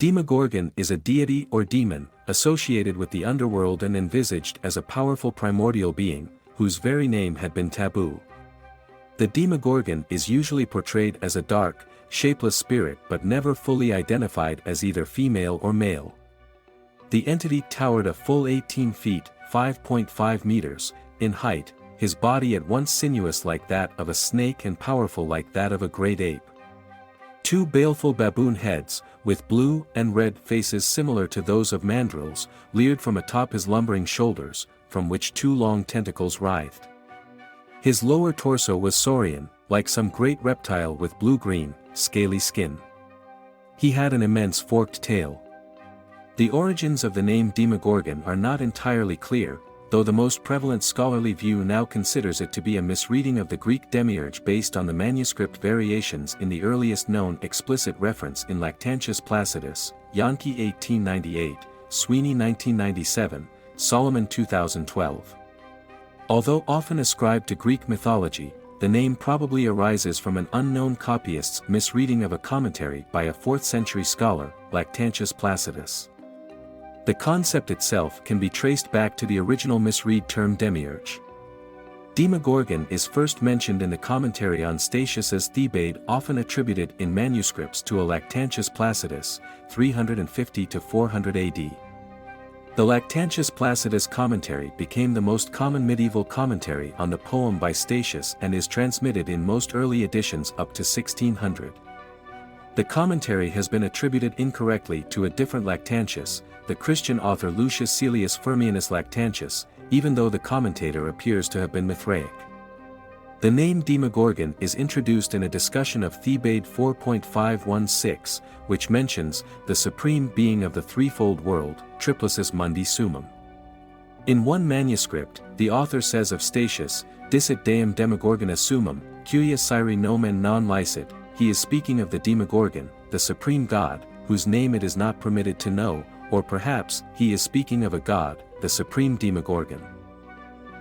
Demogorgon is a deity or demon, associated with the underworld and envisaged as a powerful primordial being, whose very name had been taboo. The Demogorgon is usually portrayed as a dark, shapeless spirit but never fully identified as either female or male. The entity towered a full 18 feet, 5.5 meters, in height, his body at once sinuous like that of a snake and powerful like that of a great ape. Two baleful baboon heads, with blue and red faces similar to those of mandrills, leered from atop his lumbering shoulders, from which two long tentacles writhed. His lower torso was saurian, like some great reptile with blue-green, scaly skin. He had an immense forked tail. The origins of the name Demogorgon are not entirely clear, though the most prevalent scholarly view now considers it to be a misreading of the Greek demiurge based on the manuscript variations in the earliest known explicit reference in Lactantius Placidus, Yankee 1898, Sweeney 1997, Solomon 2012. Although often ascribed to Greek mythology, the name probably arises from an unknown copyist's misreading of a commentary by a 4th century scholar, Lactantius Placidus. The concept itself can be traced back to the original misread term demiurge. Demogorgon is first mentioned in the commentary on Statius's Thebaid, often attributed in manuscripts to a Lactantius Placidus, 350 to 400 AD. The Lactantius Placidus commentary became the most common medieval commentary on the poem by Statius and is transmitted in most early editions up to 1600. The commentary has been attributed incorrectly to a different Lactantius, the Christian author Lucius Caelius Firmianus Lactantius, even though the commentator appears to have been Mithraic. The name Demogorgon is introduced in a discussion of Thebaid 4.516, which mentions the supreme being of the threefold world, triplicis mundi summum. In one manuscript, the author says of Statius, Dicit deum Demogorgona summum, cuia Syri nomen non licet, he is speaking of the Demogorgon, the supreme god, whose name it is not permitted to know, or perhaps, he is speaking of a god, the supreme Demogorgon.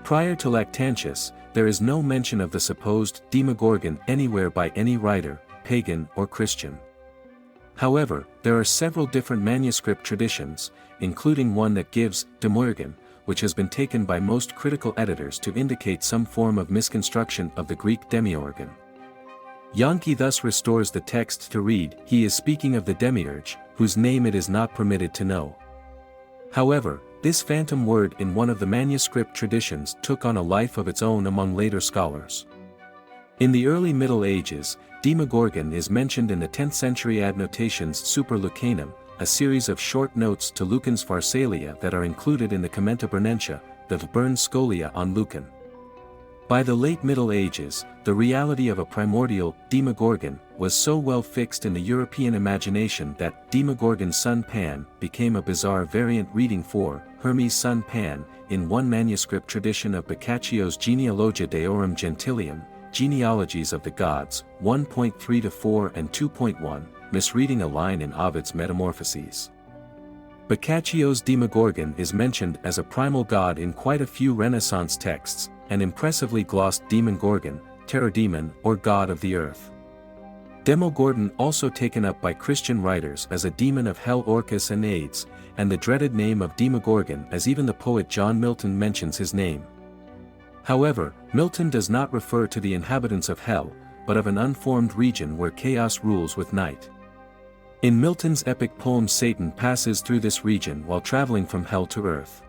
Prior to Lactantius, there is no mention of the supposed Demogorgon anywhere by any writer, pagan or Christian. However, there are several different manuscript traditions, including one that gives Demogorgon, which has been taken by most critical editors to indicate some form of misconstruction of the Greek demiurgon. Yankee thus restores the text to read, he is speaking of the demiurge, whose name it is not permitted to know. However, this phantom word in one of the manuscript traditions took on a life of its own among later scholars. In the early Middle Ages, Demogorgon is mentioned in the 10th century adnotations Super Lucanum, a series of short notes to Lucan's Pharsalia that are included in the Commenta Bernentia, the Vbern Scholia on Lucan. By the late Middle Ages, the reality of a primordial Demogorgon was so well fixed in the European imagination that Demogorgon's son Pan became a bizarre variant reading for Hermes' son Pan in one manuscript tradition of Boccaccio's Genealogia Deorum Gentilium, Genealogies of the Gods, 1.3-4 and 2.1, misreading a line in Ovid's Metamorphoses. Boccaccio's Demogorgon is mentioned as a primal god in quite a few Renaissance texts, an impressively glossed demon-gorgon, terror-demon, or god of the earth. Demogorgon also taken up by Christian writers as a demon of hell Orcus and Hades, and the dreaded name of Demogorgon as even the poet John Milton mentions his name. However, Milton does not refer to the inhabitants of hell, but of an unformed region where chaos rules with night. In Milton's epic poem Satan passes through this region while traveling from hell to earth.